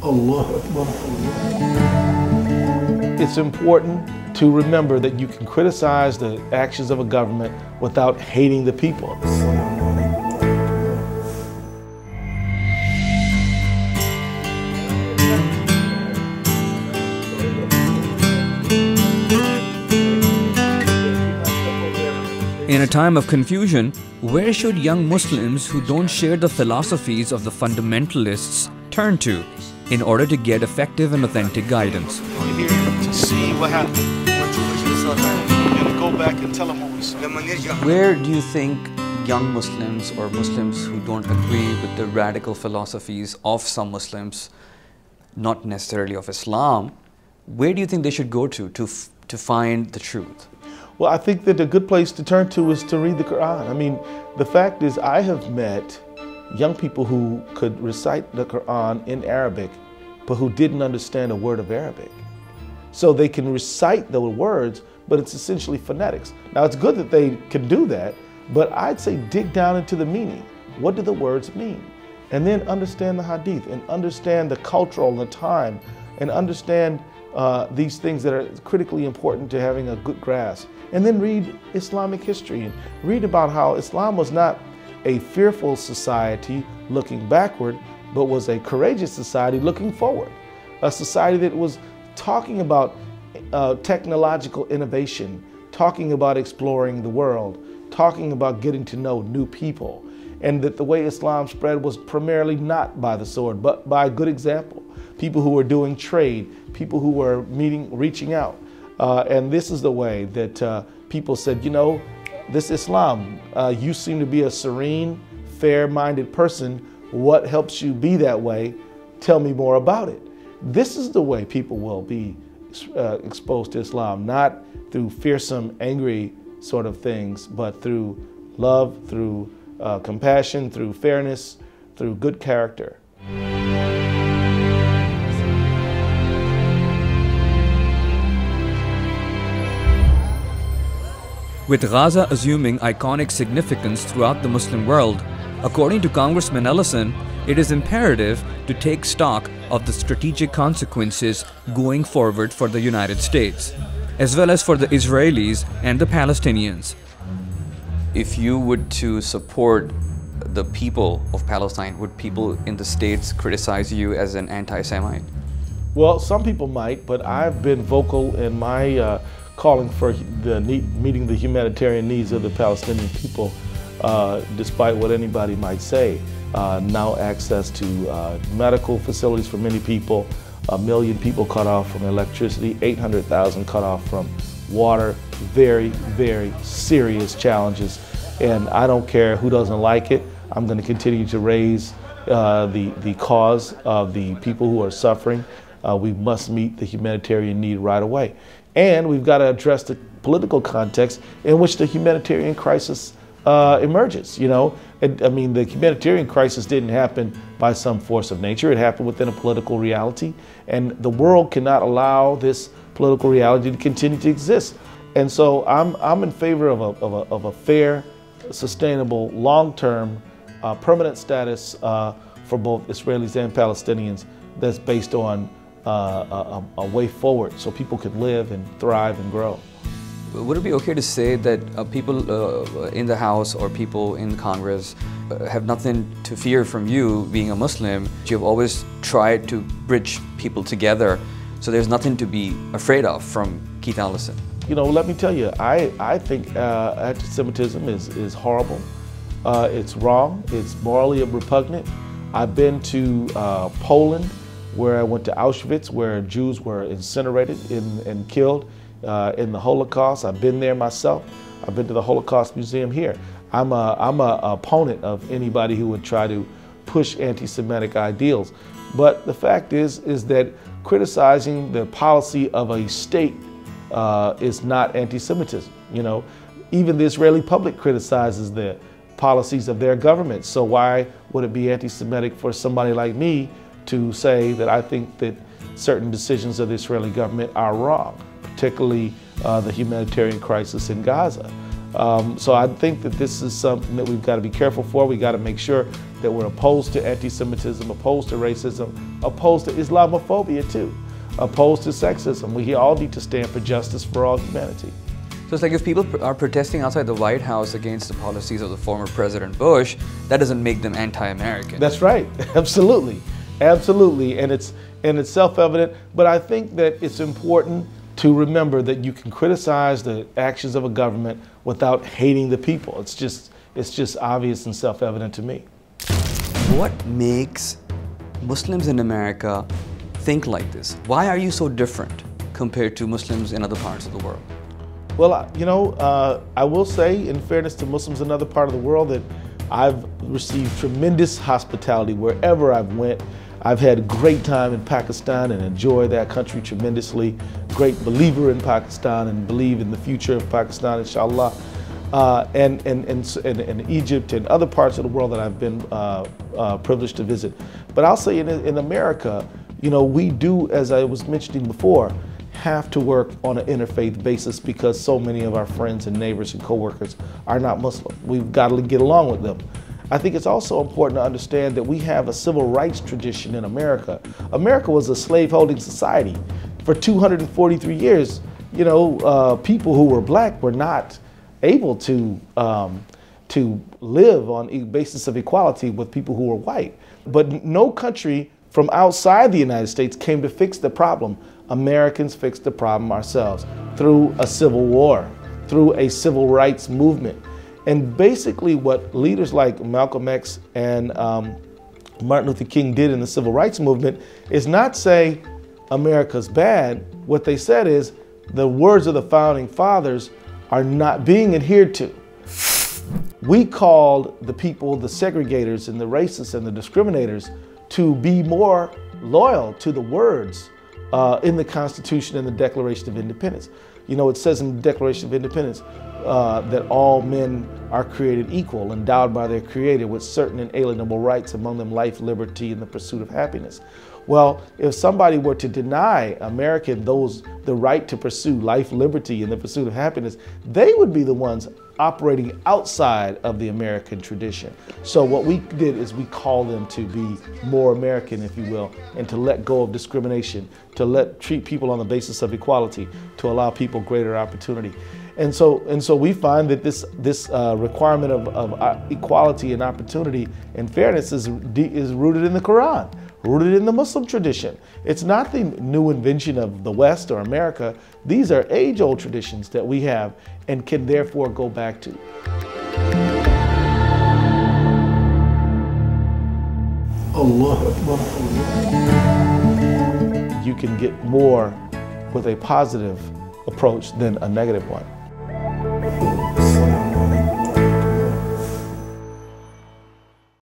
Allah Akbar. It's important to remember that you can criticize the actions of a government without hating the people. In a time of confusion, where should young Muslims who don't share the philosophies of the fundamentalists turn to in order to get effective and authentic guidance? We're here to see what happened. We're going to go back and tell them what we saw. Where do you think young Muslims or Muslims who don't agree with the radical philosophies of some Muslims, not necessarily of Islam, where do you think they should go to find the truth? Well, I think that a good place to turn to is to read the Quran. I mean, the fact is I have met young people who could recite the Quran in Arabic, but who didn't understand a word of Arabic. So they can recite the words, but it's essentially phonetics. Now, it's good that they can do that, but I'd say dig down into the meaning. What do the words mean? And then understand the hadith and understand the cultural and the time and understand these things that are critically important to having a good grasp. And then read Islamic history and read about how Islam was not a fearful society looking backward, but was a courageous society looking forward. A society that was talking about technological innovation, talking about exploring the world, talking about getting to know new people, and that the way Islam spread was primarily not by the sword, but by a good example. People who were doing trade, people who were reaching out. And this is the way that people said, you know, this Islam, you seem to be a serene, fair-minded person. What helps you be that way? Tell me more about it. This is the way people will be exposed to Islam, not through fearsome, angry sort of things, but through love, through compassion, through fairness, through good character. With Gaza assuming iconic significance throughout the Muslim world, according to Congressman Ellison, it is imperative to take stock of the strategic consequences going forward for the United States, as well as for the Israelis and the Palestinians. If you were to support the people of Palestine, would people in the States criticize you as an anti-Semite? Well, some people might, but I've been vocal in my calling for meeting the humanitarian needs of the Palestinian people, despite what anybody might say. Now access to medical facilities for many people, 1 million people cut off from electricity, 800,000 cut off from water, very, very serious challenges. And I don't care who doesn't like it. I'm going to continue to raise the cause of the people who are suffering. We must meet the humanitarian need right away. And we've got to address the political context in which the humanitarian crisis emerges. You know, I mean, the humanitarian crisis didn't happen by some force of nature. It happened within a political reality, and the world cannot allow this political reality to continue to exist. And so I'm in favor of a fair, sustainable, long-term, permanent status for both Israelis and Palestinians that's based on a way forward so people can live and thrive and grow. Would it be okay to say that people in the House or people in Congress have nothing to fear from you being a Muslim? You've always tried to bridge people together, so there's nothing to be afraid of from Keith Ellison. You know, let me tell you, I think anti-Semitism is horrible. It's wrong. It's morally repugnant. I've been to Poland, where I went to Auschwitz, where Jews were incinerated and killed in the Holocaust. I've been there myself. I've been to the Holocaust Museum here. I'm a opponent of anybody who would try to push anti-Semitic ideals. But the fact is that criticizing the policy of a state is not anti-Semitism. You know, even the Israeli public criticizes the policies of their government. So why would it be anti-Semitic for somebody like me to say that I think that certain decisions of the Israeli government are wrong, particularly the humanitarian crisis in Gaza? So I think that this is something that we've got to be careful for. We've got to make sure that we're opposed to anti-Semitism, opposed to racism, opposed to Islamophobia too, opposed to sexism. We all need to stand for justice for all humanity. So it's like if people are protesting outside the White House against the policies of the former President Bush, that doesn't make them anti-American. That's right, absolutely, absolutely, and it's self-evident. But I think that it's important to remember that you can criticize the actions of a government without hating the people. It's just obvious and self-evident to me. What makes Muslims in America think like this? Why are you so different compared to Muslims in other parts of the world? Well, you know, I will say, in fairness to Muslims in another part of the world, that I've received tremendous hospitality wherever I've went. I've had a great time in Pakistan and enjoy that country tremendously. Great believer in Pakistan and believe in the future of Pakistan, inshallah. And Egypt and other parts of the world that I've been privileged to visit. But I'll say in America, you know, we do, as I was mentioning before, have to work on an interfaith basis because so many of our friends and neighbors and coworkers are not Muslim. We've got to get along with them. I think it's also important to understand that we have a civil rights tradition in America. America was a slaveholding society. For 243 years, you know, people who were black were not able to live on a basis of equality with people who were white. But no country from outside the United States came to fix the problem. Americans fixed the problem ourselves through a civil war, through a civil rights movement. And basically what leaders like Malcolm X and Martin Luther King did in the civil rights movement is not say America's bad. What they said is the words of the founding fathers are not being adhered to. We called the people the segregators and the racists and the discriminators to be more loyal to the words in the Constitution and the Declaration of Independence. You know, it says in the Declaration of Independence that all men are created equal, endowed by their Creator with certain inalienable rights, among them life, liberty, and the pursuit of happiness. Well, if somebody were to deny American the right to pursue life, liberty, and the pursuit of happiness, they would be the ones operating outside of the American tradition. So what we did is we called them to be more American, if you will, and to let go of discrimination, to treat people on the basis of equality, to allow people greater opportunity. And so we find that this requirement of equality and opportunity and fairness is rooted in the Quran, rooted in the Muslim tradition. It's not the new invention of the West or America. These are age-old traditions that we have and can therefore go back to. Allah Akbar. You can get more with a positive approach than a negative one.